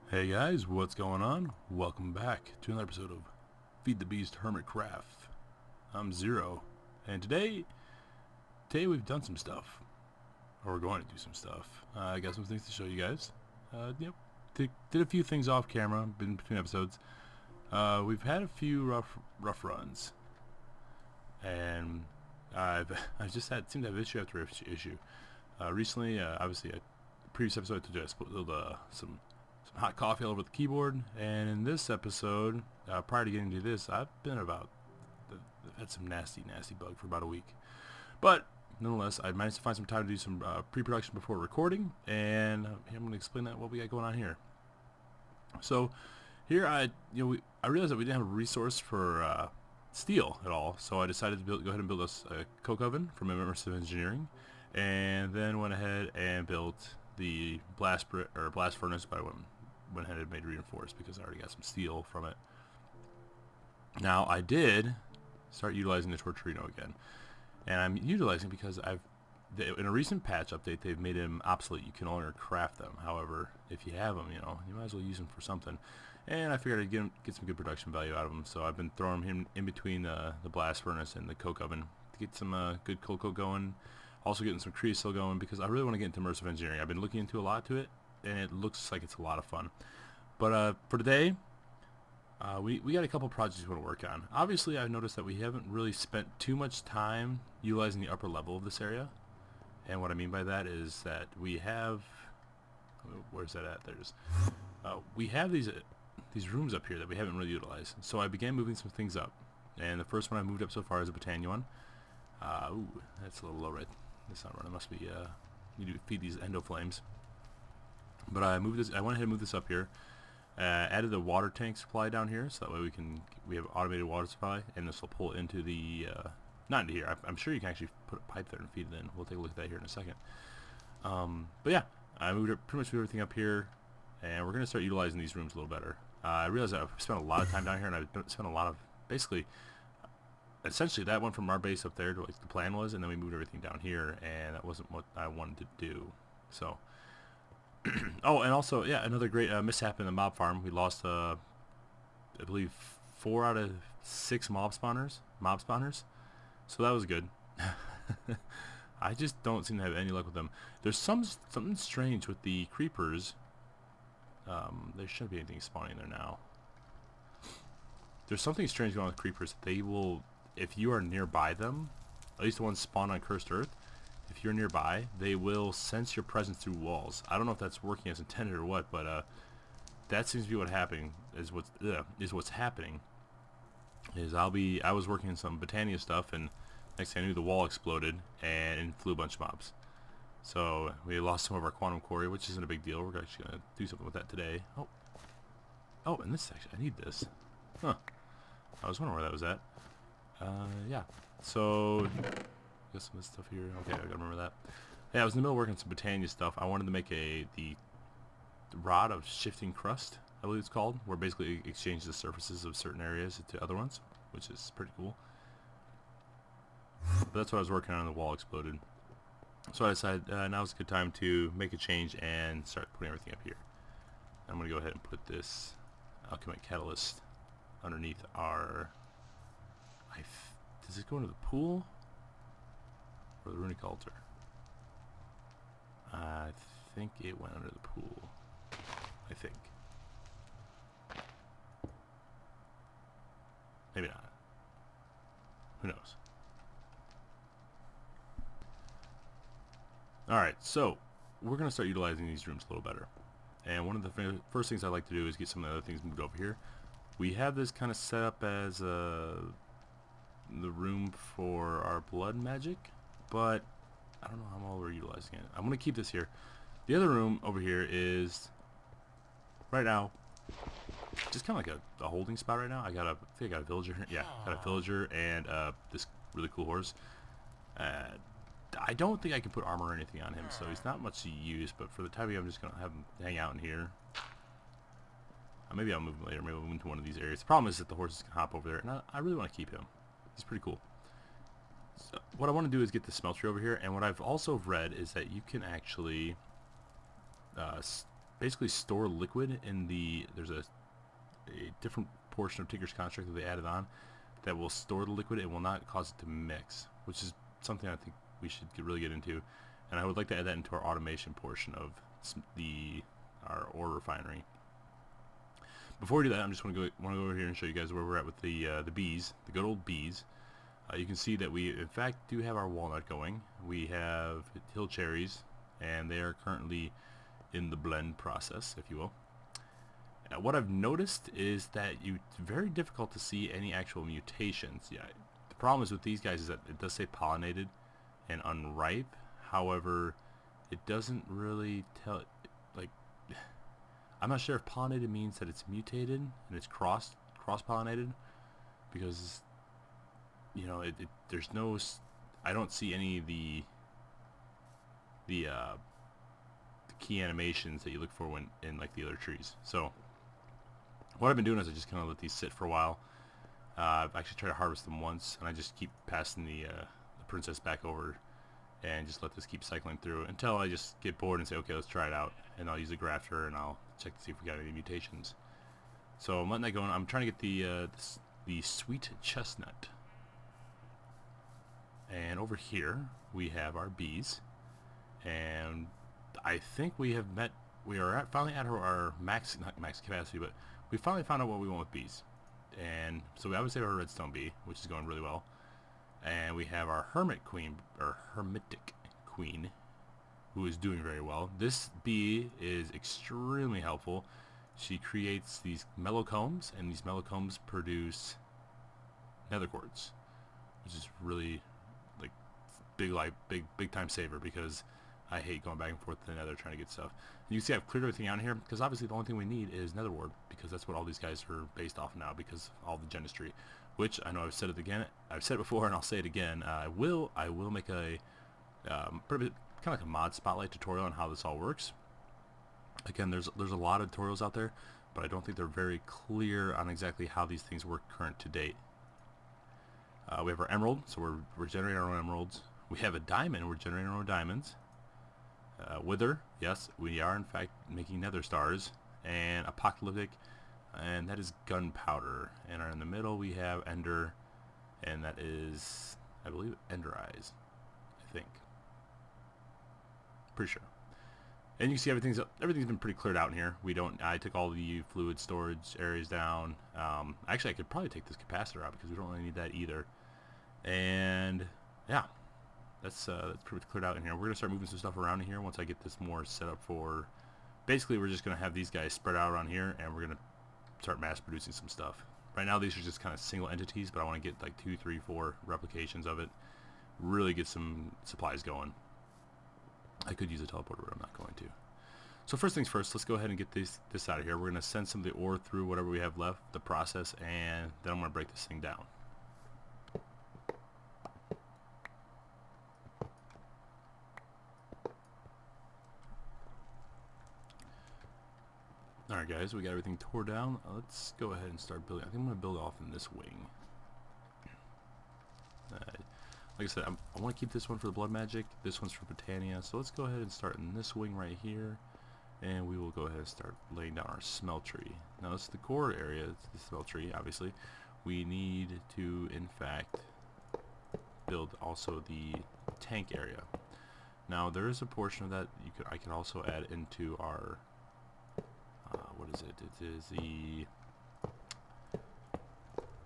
Hey guys, what's going on? Welcome back to another episode of Feed the Beast Hermitcraft. I'm Zero, and today we've done some stuff, or we're going to do some stuff. I got some things to show you guys. Did a few things off camera, been between episodes. We've had a few rough runs, and I've just seemed to have issue after issue. Recently, obviously, a previous episode I told you I spilled some hot coffee all over the keyboard, and in this episode, prior to getting to this, I've had some nasty bug for about a week. But nonetheless, I managed to find some time to do some pre-production before recording, and I'm going to explain what we got going on here. So here, I realized that we didn't have a resource for steel at all, so I decided to go ahead and build us a coke oven from Immersive Engineering, and then went ahead and built the blast furnace, but I went ahead and made reinforced because I already got some steel from it. Now I did start utilizing the Torturino again, and I'm utilizing because in a recent patch update they've made them obsolete. You can no longer craft them. However, if you have them, you might as well use them for something. And I figured I'd get some good production value out of them, so I've been throwing them in between the blast furnace and the coke oven to get some good cocoa going. Also getting some creosote going because I really want to get into immersive engineering. I've been looking into a lot to it, and it looks like it's a lot of fun. But for today, we got a couple projects we want to work on. Obviously, I've noticed that we haven't really spent too much time utilizing the upper level of this area. And what I mean by that is that we have... Where's that at? We have these rooms up here that we haven't really utilized. So I began moving some things up. And the first one I moved up so far is a Botania one. Ooh, that's a little low right. That's not right. It must be, you need to feed these endo flames. But I went ahead and moved this up here. Added the water tank supply down here, so that way we have automated water supply, and this will pull into the, not into here. I'm sure you can actually put a pipe there and feed it in. We'll take a look at that here in a second. But yeah, I pretty much moved everything up here, and we're going to start utilizing these rooms a little better. I realized that I've spent a lot of time down here, and I've spent a lot of, basically, essentially that went from our base up there to like the plan was, and then we moved everything down here, and that wasn't what I wanted to do. So oh, and also, yeah, another great mishap in the mob farm. We lost I believe 4 out of 6 mob spawners, so that was good. I just don't seem to have any luck with them. There's something strange with the creepers. There shouldn't be anything spawning there now. There's something strange going on with creepers. They will, if you are nearby them, at least the ones spawned on Cursed Earth, if you're nearby, they will sense your presence through walls. I don't know if that's working as intended or what, but that seems to be what's happening. What's happening is I was working on some Botania stuff, and next thing I knew, the wall exploded and flew a bunch of mobs. So we lost some of our quantum core, which isn't a big deal. We're actually gonna do something with that today. Oh, in this section, I need this. Huh. I was wondering where that was at. Yeah. So, got some of this stuff here. Okay, I gotta remember that. Yeah, I was in the middle of working some Botania stuff. I wanted to make the rod of shifting crust, I believe it's called, where basically it exchanges the surfaces of certain areas to other ones, which is pretty cool. But that's what I was working on, and the wall exploded. So I decided now's a good time to make a change and start putting everything up here. I'm gonna go ahead and put this alchemite catalyst underneath our... does it go into the pool? Or the runic altar? I think it went under the pool. I think. Maybe not. Who knows? Alright, so we're going to start utilizing these rooms a little better. And one of the first things I like to do is get some of the other things moved over here. We have this kind of set up as the room for our blood magic, but I don't know how well we're utilizing it. I'm going to keep this here. The other room over here is, right now, just kind of like a holding spot right now. I think I got a villager here. Yeah, got a villager and this really cool horse. I don't think I can put armor or anything on him, so he's not much to use, but for the time being, I'm just going to have him hang out in here. Maybe I'll move him later. Maybe I'll move him to one of these areas. The problem is that the horses can hop over there, and I really want to keep him. He's pretty cool. So what I want to do is get the smeltery over here, and what I've also read is that you can actually basically store liquid in the, there's a different portion of Tinker's construct that they added on that will store the liquid and will not cause it to mix, which is something I think we should really get into. And I would like to add that into our automation portion of our ore refinery. Before we do that, I'm just want to go over here and show you guys where we're at with the bees, the good old bees. You can see that we in fact do have our walnut going. We have hill cherries, and they are currently in the blend process, if you will. What I've noticed is that it's very difficult to see any actual mutations. Yeah, the problem is with these guys is that it does say pollinated and unripe. However, it doesn't really tell, like, I'm not sure if pollinated means that it's mutated and it's cross-pollinated, because, you know, there's no, I don't see any of the key animations that you look for when in like the other trees. So what I've been doing is I just kind of let these sit for a while. I've actually tried to harvest them once, and I just keep passing the princess back over and just let this keep cycling through until I just get bored and say, okay, let's try it out, and I'll use a grafter and I'll check to see if we got any mutations. So I'm letting that go. I'm trying to get the sweet chestnut, and over here we have our bees, and I think we have met. We are finally at our max, not max capacity, but we finally found out what we want with bees. And so we obviously have our redstone bee, which is going really well. And we have our hermit queen, or hermitic queen, who is doing very well. This bee is extremely helpful. She creates these mellow combs, and these mellow combs produce nether quartz, which is really like big time saver, because I hate going back and forth to the nether trying to get stuff. And you can see I've cleared everything out here, because obviously the only thing we need is nether wart, because that's what all these guys are based off now, because all the genistry, which I know I've said it again, I've said it before and I'll say it again. I will make a kind of like a mod spotlight tutorial on how this all works. Again, there's a lot of tutorials out there, but I don't think they're very clear on exactly how these things work current to date. We have our emerald, so we're generating our own emeralds. We have a diamond, we're generating our own diamonds. Wither, yes, we are in fact making nether stars. And apocalyptic, and that is gunpowder. And in the middle we have ender, and that is, I believe, ender eyes, I think. Pretty sure. And you can see everything's been pretty cleared out in here. I took all the fluid storage areas down. Actually, I could probably take this capacitor out, because we don't really need that either. And yeah, that's pretty much cleared out in here. We're gonna start moving some stuff around in here once I get this more set up for. Basically, we're just gonna have these guys spread out around here, and we're gonna start mass producing some stuff. Right now, these are just kind of single entities, but I want to get like 2, 3, 4 replications of it. Really get some supplies going. I could use a teleporter, but I'm not going to. So first things first, let's go ahead and get this out of here. We're gonna send some of the ore through whatever we have left, the process, and then I'm gonna break this thing down. Alright guys, we got everything tore down. Let's go ahead and start building. I think I'm going to build off in this wing. Like I said, I want to keep this one for the blood magic. This one's for Britannia. So let's go ahead and start in this wing right here. And we will go ahead and start laying down our smeltery. Now this is the core area, it's the smeltery, obviously. We need to, in fact, build also the tank area. Now there is a portion of that I can also add into our what is it? It is the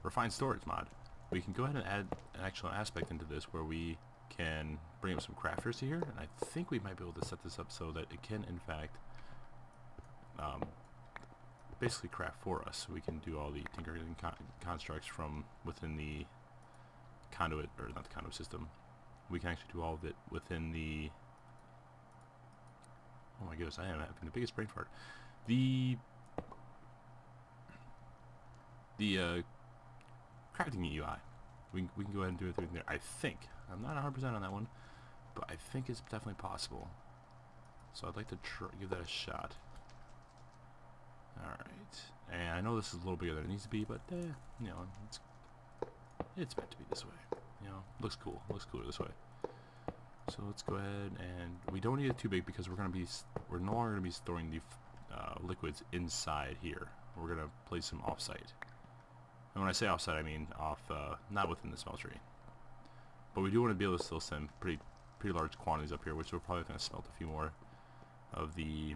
refined storage mod. We can go ahead and add an actual aspect into this where we can bring up some crafters here, and I think we might be able to set this up so that it can in fact basically craft for us. So we can do all the tinkering constructs from within the conduit, or not the conduit system. We can actually do all of it within the, oh my goodness, I am having the biggest brain fart. The crafting UI. We can go ahead and do it through there. I think. I'm not 100% on that one, but I think it's definitely possible. So I'd like to give that a shot. Alright. And I know this is a little bigger than it needs to be, but you know, it's meant to be this way. You know, looks cool. Looks cooler this way. So let's go ahead, and we don't need it too big because we're no longer gonna be storing the liquids inside here. We're going to place them off-site. And when I say off-site, I mean off, not within the smeltery. But we do want to be able to still send pretty large quantities up here, which we're probably going to smelt a few more of the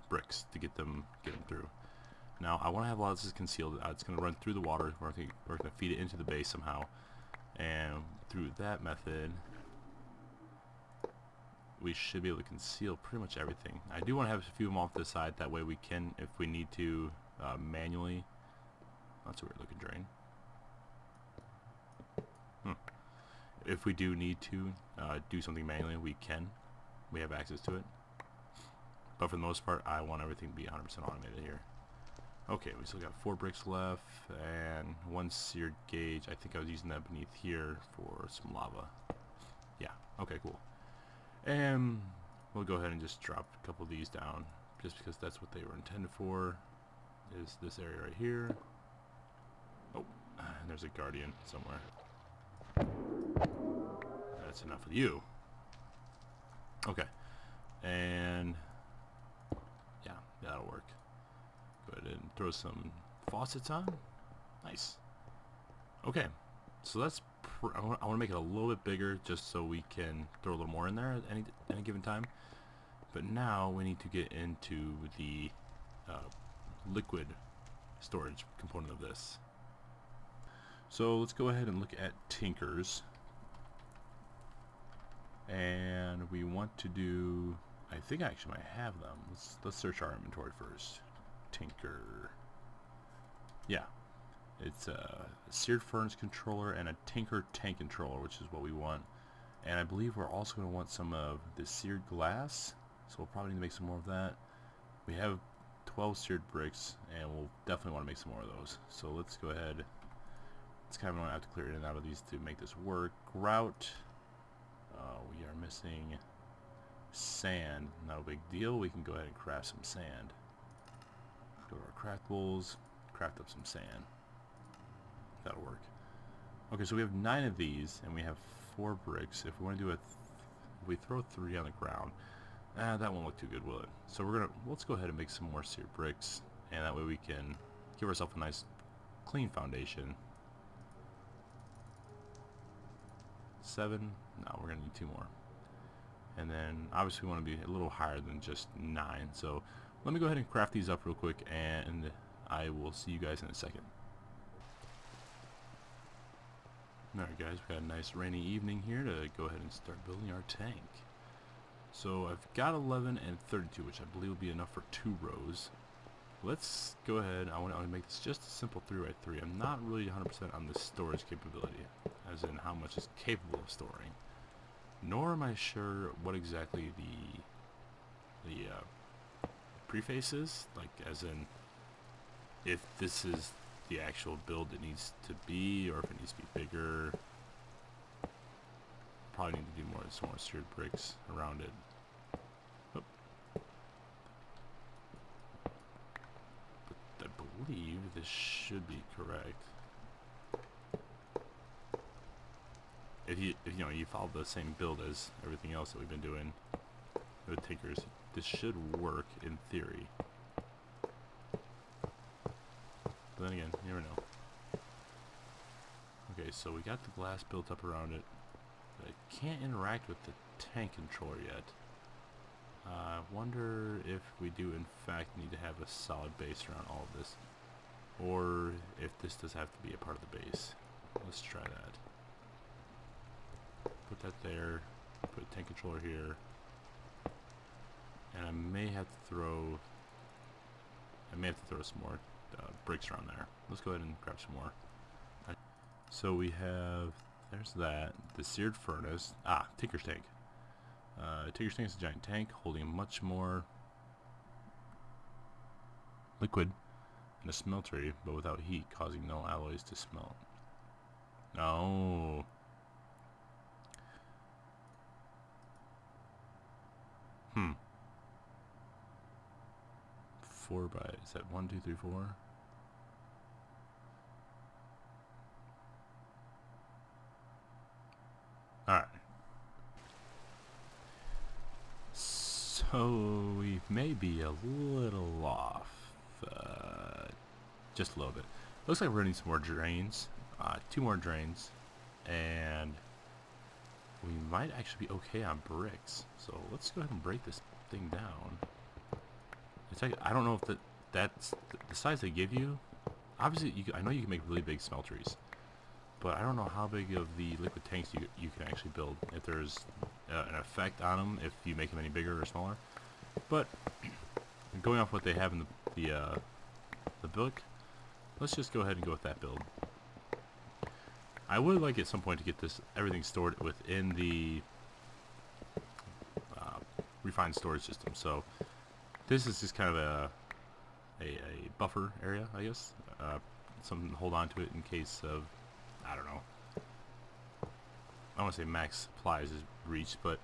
bricks to get them through. Now I want to have a lot of this concealed. It's going to run through the water. We're going to feed it into the base somehow, and through that method we should be able to conceal pretty much everything. I do want to have a few of them off to the side, that way we can, if we need to, manually. That's a weird looking drain. If we do need to do something manually, we can. We have access to it. But for the most part, I want everything to be 100% automated here. Okay, we still got 4 bricks left and 1 seared gauge. I think I was using that beneath here for some lava. Yeah, okay, cool. And we'll go ahead and just drop a couple of these down, just because that's what they were intended for, is this area right here. Oh, and there's a guardian somewhere. That's enough of you. Okay, and yeah, that'll work. Go ahead and throw some faucets on. Nice. Okay, so that's I want to make it a little bit bigger, just so we can throw a little more in there at any given time. But now we need to get into the liquid storage component of this. So let's go ahead and look at tinkers. And we want to do, I think I actually might have them. Let's search our inventory first. Tinker. Yeah. It's a seared furnace controller and a tinker tank controller, which is what we want. And I believe we're also going to want some of the seared glass, so we'll probably need to make some more of that. We have 12 seared bricks, and we'll definitely want to make some more of those. So let's go ahead. It's kind of going to have to clear in and out of these to make this work. Grout. We are missing sand. Not a big deal. We can go ahead and craft some sand. Go to our craftables, craft up some sand. That'll work. Okay, so we have 9 of these, and we have 4 bricks. If we want to do if we throw 3 on the ground, that won't look too good, will it? So let's go ahead and make some more seared bricks, and that way we can give ourselves a nice clean foundation. 7. No, we're gonna need 2 more. And then obviously we want to be a little higher than just 9. So let me go ahead and craft these up real quick, and I will see you guys in a second. Alright guys, we got a nice rainy evening here to go ahead and start building our tank. So I've got 11 and 32, which I believe will be enough for 2 rows. Let's go ahead. I want to make this just a simple 3x3. I'm not really 100% on the storage capability, as in how much it's capable of storing. Nor am I sure what exactly the preface is, like as in if this is the actual build it needs to be, or if it needs to be bigger. Probably need to do some more seared bricks around it. Oh. But I believe this should be correct. If you follow the same build as everything else that we've been doing with tinkers, this should work in theory. But then again, you never know. Okay, so we got the glass built up around it, but it can't interact with the tank controller yet. I wonder if we do in fact need to have a solid base around all of this, or if this does have to be a part of the base. Let's try that. Put that there, put a tank controller here, and I may have to throw some more bricks around there. Let's go ahead and grab some more. So we have, there's that, the seared furnace, tinker's tank. Tinker's tank is a giant tank holding much more liquid in a smeltery, but without heat, causing no alloys to smelt. No. 4 by, is that 1, 2, 3, 4? Alright. So we may be a little off. Just a little bit. Looks like we're gonna need some more drains. 2 more drains. And we might actually be okay on bricks. So let's go ahead and break this thing down. It's like, I don't know if that's the size they give you. Obviously, I know you can make really big smelteries, but I don't know how big of the liquid tanks you can actually build. If there's an effect on them, if you make them any bigger or smaller. But going off what they have in the book, let's just go ahead and go with that build. I would like at some point to get everything stored within the refined storage system. So this is just kind of a buffer area, I guess. Something to hold on to it in case of, I don't know. I want to say max supplies is reached, but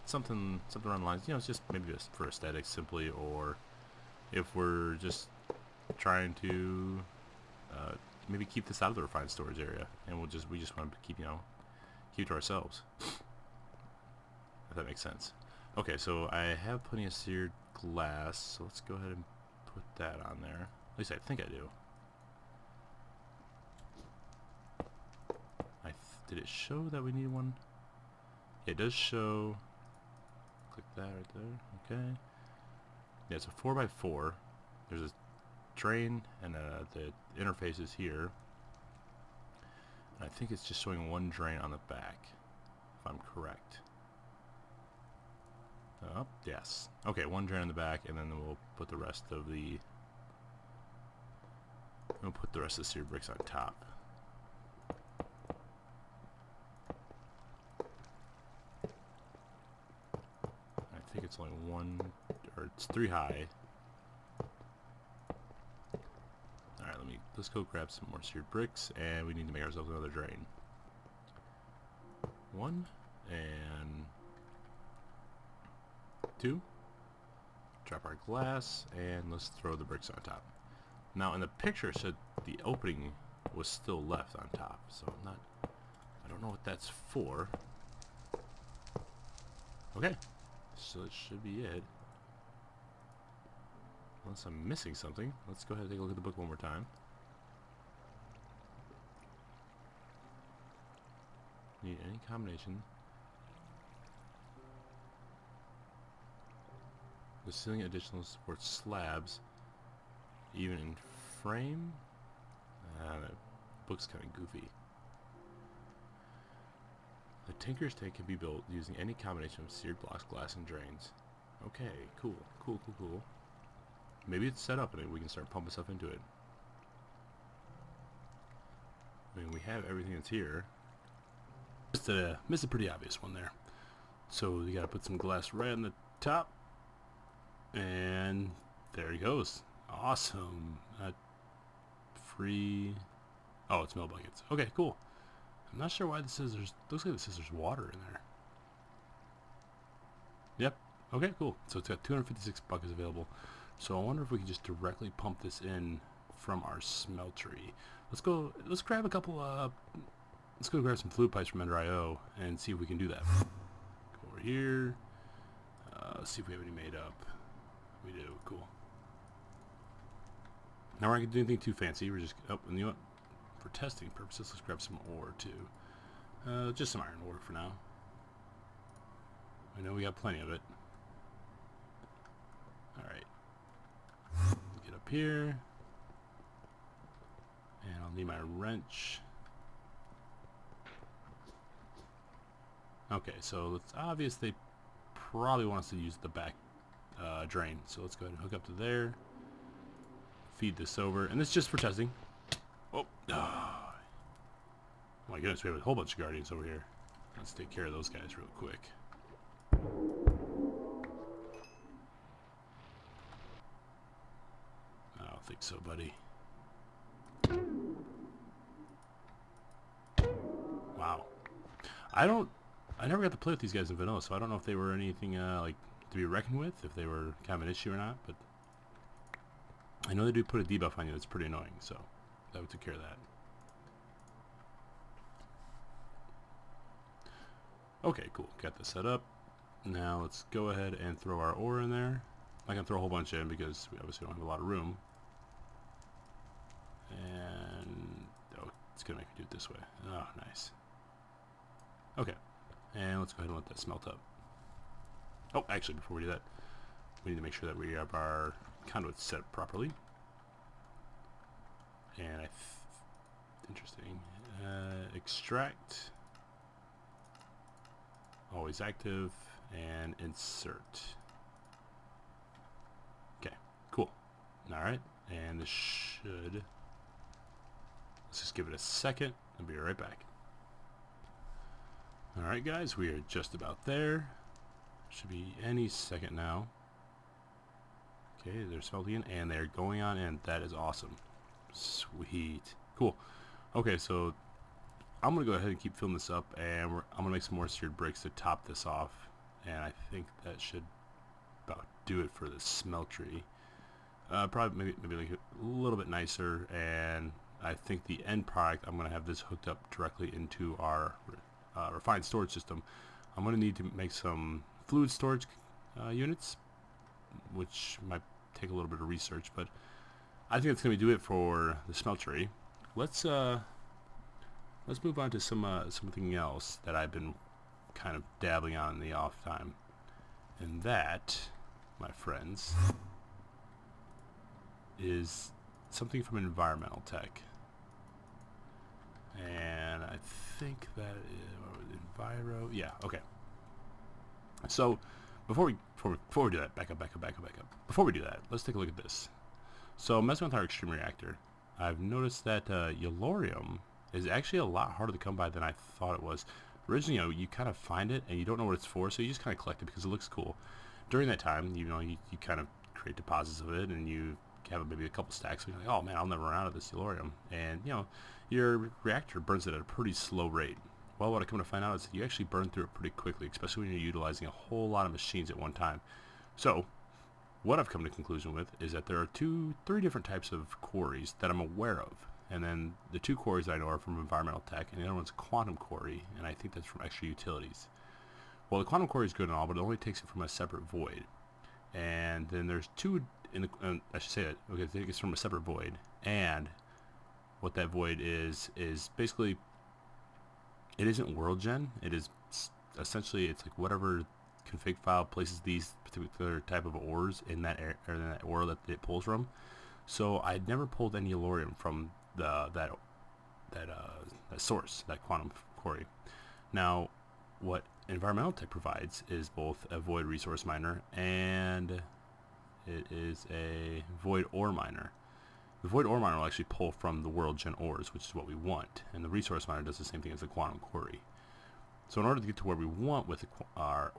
something around the lines. You know, it's just maybe just for aesthetics simply, or if we're just trying to maybe keep this out of the refined storage area, and we just want to keep keep to ourselves. If that makes sense. Okay, so I have plenty of seared glass, so let's go ahead and put that on there. At least I think I do. Did it show that we need one? Yeah, it does show. Click that right there. Okay. Yeah, it's a 4x4. There's a drain, and the interface is here. And I think it's just showing 1 drain on the back, if I'm correct. Oh, yes. Okay, 1 drain on the back, and then we'll put the rest of the seared bricks on top. I think it's only 1, or it's 3 high. Alright, let's go grab some more seared bricks, and we need to make ourselves another drain. 1 and 2. Drop our glass, and let's throw the bricks on top. Now in the picture it said the opening was still left on top, so I don't know what that's for. Okay, so it should be it. Unless I'm missing something. Let's go ahead and take a look at the book one more time. Need any combination. The ceiling additional supports slabs, even in frame. The book's kind of goofy. The Tinker's Tank can be built using any combination of seared blocks, glass, and drains. Okay, cool. Maybe it's set up and we can start pumping stuff into it. I mean, we have everything that's here. Missed a pretty obvious one there. So you gotta put some glass right on the top. And there he goes. Awesome. Free. Oh, it's milk buckets. Okay, cool. I'm not sure why this says looks like this says there's water in there. Yep. Okay, cool. So it's got 256 buckets available. So I wonder if we can just directly pump this in from our smeltery. Let's grab some fluid pipes from Ender.io and see if we can do that. Go over here. Let's see if we have any made up. We do. Cool. Now we're not going to do anything too fancy. We're just... Oh, and you know what? For testing purposes, let's grab some ore too. Just some iron ore for now. I know we got plenty of it. Alright. Get up here. And I'll need my wrench. Okay, so it's obvious they probably want us to use the back drain. So let's go ahead and hook up to there. Feed this over. And this is just for testing. Oh my goodness, we have a whole bunch of guardians over here. Let's take care of those guys real quick. I don't think so, buddy. Wow. I never got to play with these guys in vanilla, so I don't know if they were anything like to be reckoned with, if they were kind of an issue or not, but I know they do put a debuff on you that's pretty annoying, so that would take care of that. Okay, cool. Got this set up. Now let's go ahead and throw our ore in there. I can throw a whole bunch in because we obviously don't have a lot of room. And oh, it's gonna make me do it this way. Oh, nice. Okay, and let's go ahead and let that smelt up. Oh, actually, before we do that, we need to make sure that we have our conduits set up properly. And interesting. Extract, always active, and insert. Okay, cool. All right, and this should. Let's just give it a second. I'll be right back. All right, guys, we are just about there. Should be any second now. Okay, they're smelting in, and they're going on in. That is awesome. Sweet. Cool. Okay, so I'm going to go ahead and keep filling this up, and I'm going to make some more seared bricks to top this off. And I think that should about do it for the smeltery. Probably maybe like a little bit nicer, and I think the end product, I'm going to have this hooked up directly into our refined storage system. I'm going to need to make some fluid storage units, which might take a little bit of research, but I think that's going to do it for the smeltery. Let's move on to something else that I've been kind of dabbling on in the off time, and that, my friends, is something from environmental tech. And I think that is Enviro. Yeah, okay. So before we do that, back up. Before we do that, let's take a look at this. So messing with our extreme reactor, I've noticed that yellorium is actually a lot harder to come by than I thought it was. Originally, you kind of find it and you don't know what it's for, so you just kind of collect it because it looks cool. During that time, you kind of create deposits of it, and you have maybe a couple stacks, and you're like, oh man, I'll never run out of this yellorium. And your reactor burns it at a pretty slow rate. Well, what I come to find out is that you actually burn through it pretty quickly, especially when you're utilizing a whole lot of machines at one time. So what I've come to conclusion with is that there are three different types of quarries that I'm aware of. And then the two quarries I know are from environmental tech, and the other one's quantum quarry, and I think that's from extra utilities. Well, the quantum quarry is good and all, but it only takes it from a separate void. And then there's two I should say that. Okay, I think it's from a separate void, and what that void is basically, it isn't world gen. It is essentially, it's like whatever config file places these particular type of ores in that or in that ore that it pulls from. So I'd never pulled any yellorium from that source, that quantum quarry. Now, what environmental tech provides is both a void resource miner and it is a void ore miner. The void ore miner will actually pull from the world gen ores, which is what we want, and the resource miner does the same thing as the quantum quarry. So in order to get to where we want with our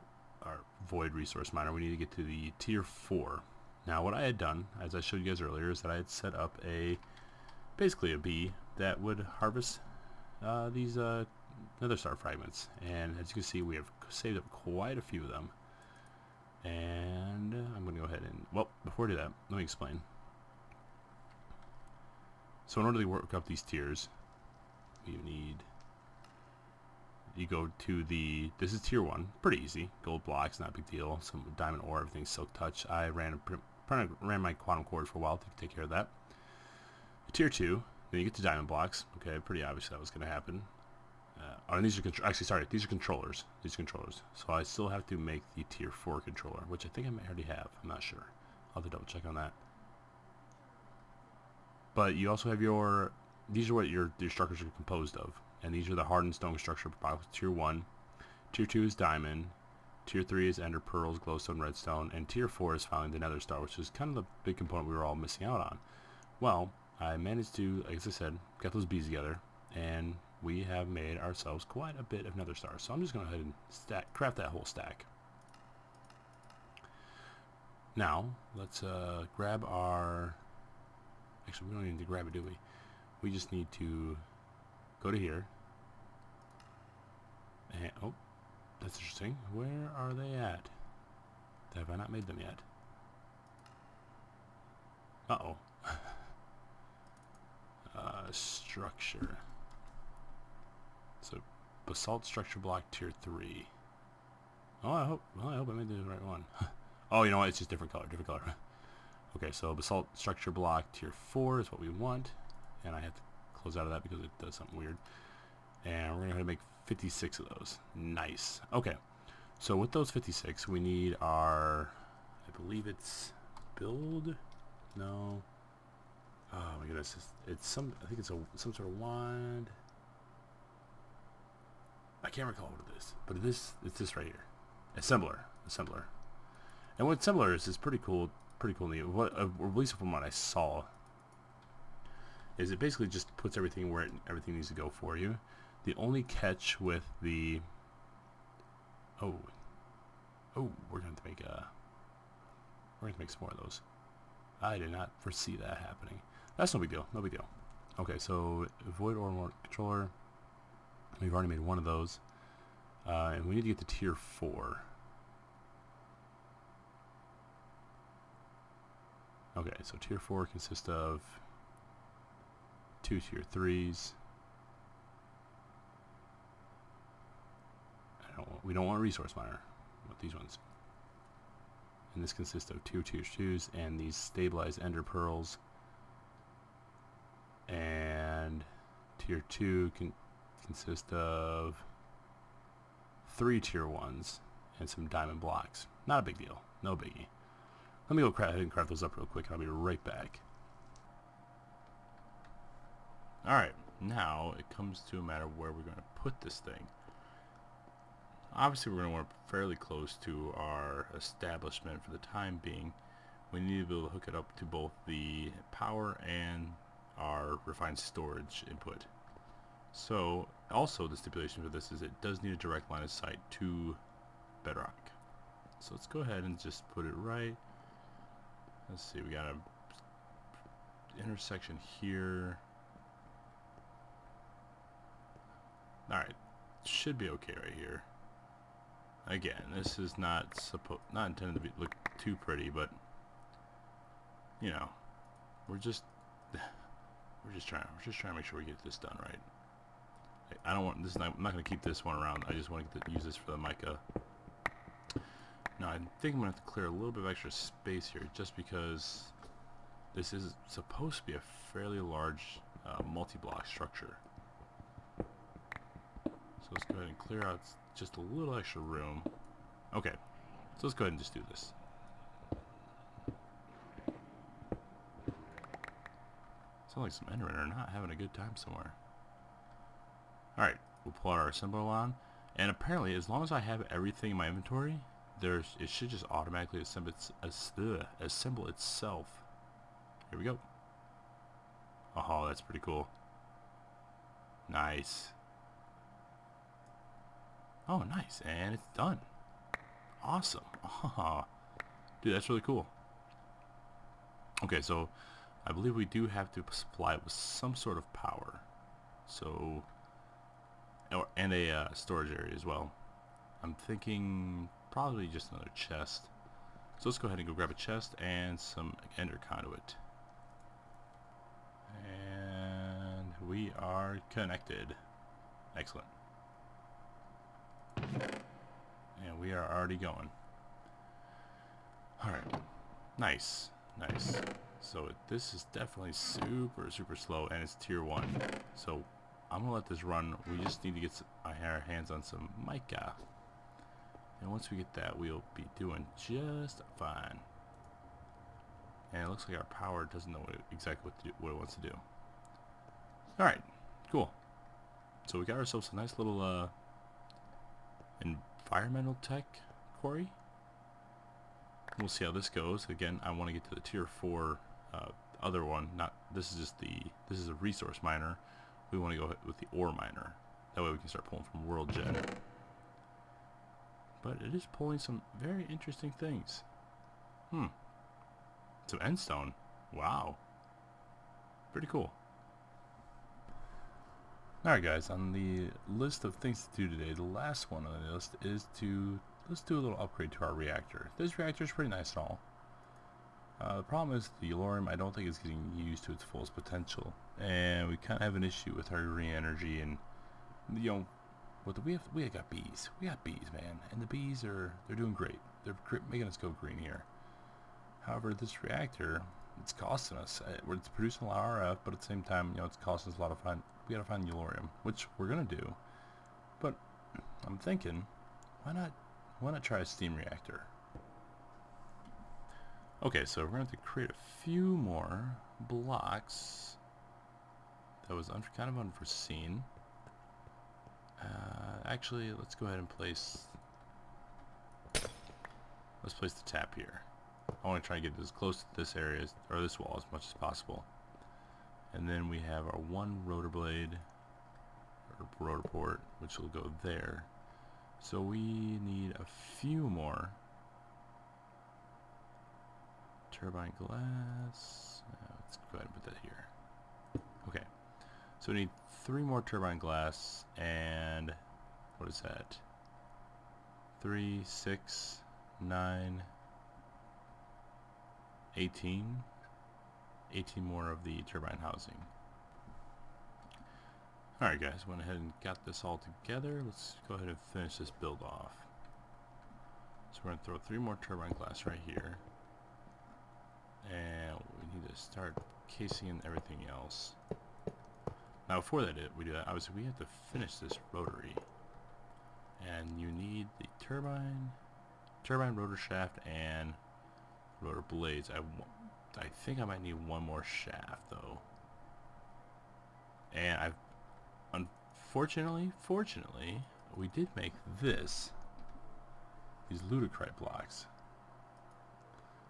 void resource miner, we need to get to the tier 4. Now what I had done, as I showed you guys earlier, is that I had set up basically a bee that would harvest these nether star fragments, and as you can see, we have saved up quite a few of them. And I'm going to go ahead and, well, before I do that, let me explain. So in order to work up these tiers, you go to this is tier 1, pretty easy, gold blocks, not a big deal, some diamond ore, everything's silk touch. I ran my quantum cord for a while to take care of that. Tier 2, then you get to diamond blocks. Okay, pretty obvious that was going to happen. And these are these are controllers. So I still have to make the tier 4 controller, which I think I may already have. I'm not sure. I'll have to double check on that. But you also have these are what your structures are composed of, and these are the hardened stone structure box. Tier 1, tier 2 is diamond, tier 3 is ender pearls, glowstone, redstone, and tier 4 is finally the nether star, which is kind of the big component we were all missing out on. Well, I managed to, like I said, get those bees together, and we have made ourselves quite a bit of nether stars. So I'm just going to go ahead and craft that whole stack. Now, let's grab our... Actually, we don't need to grab it, do we? We just need to go to here. And, oh, that's interesting. Where are they at? Have I not made them yet? Uh-oh. Structure. So, basalt structure block tier 3. Oh, I hope I made the right one. Oh, you know what? It's just different color. Different color. Okay, so basalt structure block tier 4 is what we want. And I have to close out of that because it does something weird. And we're going to have to make 56 of those. Nice. Okay. So with those 56, we need our... I believe it's... build? No. Oh my goodness. It's some... I think it's some sort of wand. I can't recall what it is. But it's this right here. Assembler. And what assembler is pretty cool. Pretty cool. What, at least from what I saw, is it basically just puts everything where everything needs to go for you. The only catch with the... Oh, we're going to make some more of those. I did not foresee that happening. That's no big deal. No big deal. Okay, so void or more controller. We've already made one of those, and we need to get to tier 4. Okay, so tier 4 consists of 2 tier 3s. We don't want a resource miner. We want these ones. And this consists of 2 tier 2s and these stabilized ender pearls. And tier 2 can consist of 3 tier 1s and some diamond blocks. Not a big deal. No biggie. Let me go ahead and craft those up real quick and I'll be right back. Alright, now it comes to a matter of where we're going to put this thing. Obviously we're going to want it fairly close to our establishment for the time being. We need to be able to hook it up to both the power and our refined storage input. So also the stipulation for this is it does need a direct line of sight to bedrock. So let's go ahead and just put it right. Let's see, we got a intersection here. Alright, should be okay right here. Again, this is not intended to look too pretty, but you know, we're just trying to make sure we get this done right. I don't want this. I'm not going to keep this one around. I just want to use this for the mica. Now I think I'm going to have to clear a little bit of extra space here, just because this is supposed to be a fairly large multi-block structure. So let's go ahead and clear out just a little extra room. Okay, so let's go ahead and just do this. Sounds like some Endermen are not having a good time somewhere. Alright, we'll pull out our assembler on, and apparently as long as I have everything in my inventory, it should just automatically assemble itself. Here we go. Oh, that's pretty cool. Nice. Oh, nice, and it's done. Awesome. Oh, dude, that's really cool. Okay, so I believe we do have to supply it with some sort of power. So, and a storage area as well. I'm thinking probably just another chest. So let's go ahead and go grab a chest and some ender conduit. And we are connected. Excellent. And we are already going. Alright. Nice. Nice. So this is definitely super slow, and it's tier 1. So I'm going to let this run. We just need to get our hands on some mica. And once we get that, we'll be doing just fine. And it looks like our power doesn't know exactly what it wants to do. Alright. Cool. So we got ourselves a nice little environmental tech quarry. We'll see how this goes. Again, I want to get to the tier 4 other one. This is a resource miner. We want to go with the ore miner. That way we can start pulling from world gen. But it is pulling some very interesting things. Some endstone. Wow. Pretty cool. Alright guys, on the list of things to do today, the last one on the list is let's do a little upgrade to our reactor. This reactor is pretty nice and all. The problem is the Elorium, I don't think is getting used to its fullest potential. And we kind of have an issue with our green energy, and you know, What do we have? We got bees. We got bees, man. And the bees they're doing great. They're making us go green here. However, this reactor, it's costing us. It's producing a lot of RF, but at the same time, you know, it's costing us a lot of fun. We gotta find Yellorium, which we're gonna do. But I'm thinking, why not try a steam reactor? Okay, so we're going to have to create a few more blocks. That was kind of unforeseen. Actually, let's go ahead and place the tap here. I want to try and get as close to this area or this wall as much as possible. And then we have our one rotor blade or rotor port, which will go there. So we need a few more turbine glass. Let's go ahead and put that here. Okay, so we need 3 more turbine glass, and what is that? 3, 6, 9, 18. 18 more of the turbine housing. Alright guys, went ahead and got this all together. Let's go ahead and finish this build off. So we're going to throw 3 more turbine glass right here. And we need to start casing in everything else. Now before we do that, obviously we have to finish this rotary. And you need the turbine rotor shaft, and rotor blades. I think I might need one more shaft though. And fortunately, we did make these ludicrite blocks.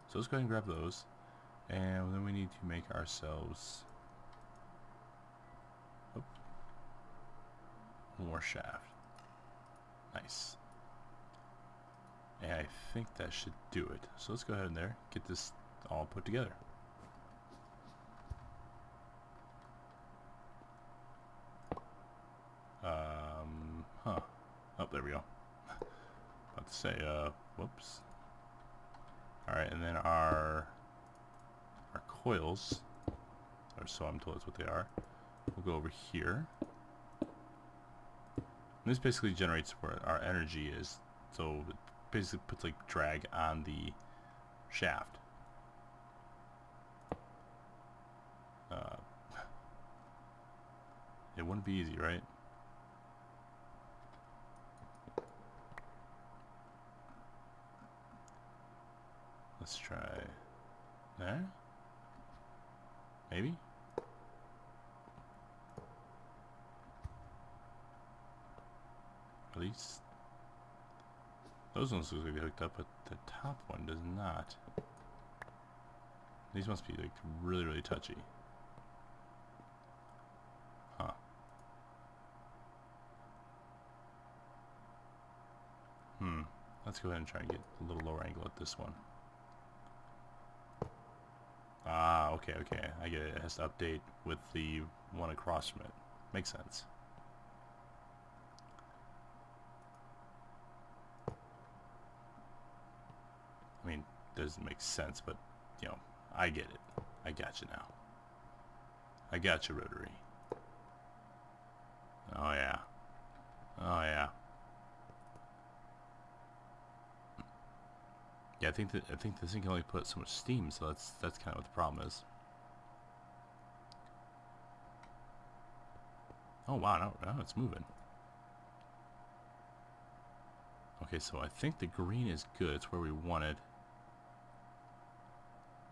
So let's go ahead and grab those. And then we need to make ourselves one more shaft. Nice. And I think that should do it. So let's go ahead and get this all put together. Oh, there we go. About to say, whoops. Alright, and then our coils, or so I'm told is what they are, we'll go over here. And this basically generates where our energy is, so it basically puts like drag on the shaft. It wouldn't be easy, right? Let's try there. Maybe? At least those ones look like they hooked up, but the top one does not. These must be like really, really touchy. Huh. Let's go ahead and try and get a little lower angle at this one. Ah, okay. I get it. It has to update with the one across from it. Makes sense. I mean, doesn't make sense, but, you know, I get it. I got you now. I got you, rotary. Oh, yeah. Oh, yeah. Yeah, I think this thing can only put so much steam, so that's kind of what the problem is. Oh wow, now it's moving. Okay, so I think the green is good. It's where we wanted.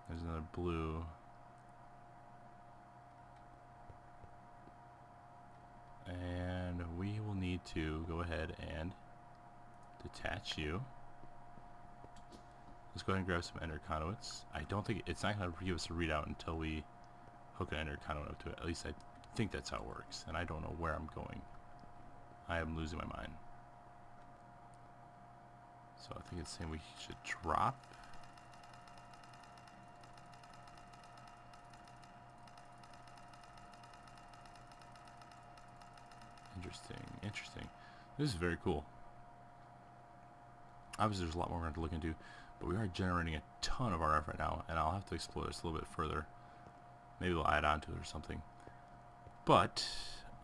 There's another blue. And we will need to go ahead and detach you. Let's go ahead and grab some ender conduits. I don't think it's not going to give us a readout until we hook an ender conduit up to it. At least I think that's how it works, and I don't know where I'm going. I am losing my mind. So I think it's saying we should drop. Interesting. This is very cool. Obviously there's a lot more we're going to look into, but we are generating a ton of RF right now, and I'll have to explore this a little bit further. Maybe we'll add on to it or something. But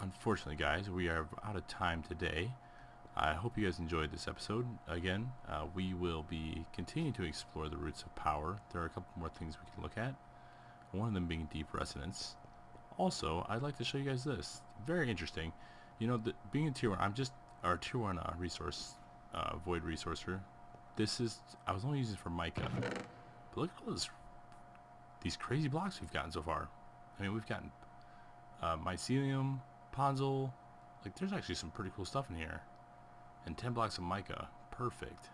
unfortunately, guys, we are out of time today. I hope you guys enjoyed this episode. Again, we will be continuing to explore the roots of power. There are a couple more things we can look at. One of them being deep resonance. Also, I'd like to show you guys this. Very interesting. You know, being in tier 1, I'm just our tier 1 resource, void resourcer. I was only using it for mica. But look at all these crazy blocks we've gotten so far. I mean, we've gotten mycelium, ponzel. Like, there's actually some pretty cool stuff in here. And 10 blocks of mica. Perfect.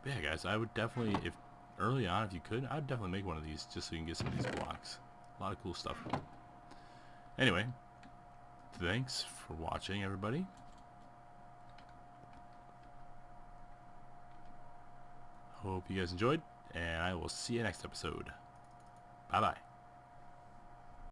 But yeah, guys, I would definitely, if early on, if you could, I'd definitely make one of these just so you can get some of these blocks. A lot of cool stuff. Anyway, thanks for watching, everybody. Hope you guys enjoyed, and I will see you next episode. Bye-bye.